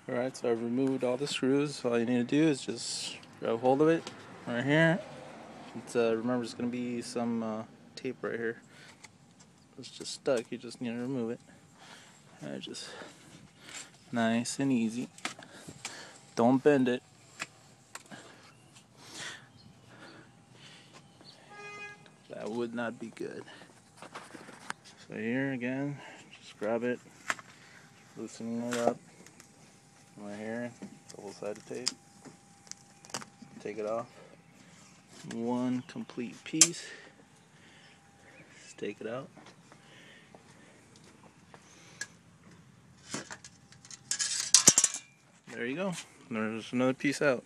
Alright, so I've removed all the screws. All you need to do is just grab hold of it right here. Remember, there's going to be some tape right here. It's just stuck. You just need to remove it. And just nice and easy. Don't bend it. That would not be good. So here again, just grab it, loosening it up right here, double-sided tape. Take it off. One complete piece. Just take it out. There you go. There's another piece out.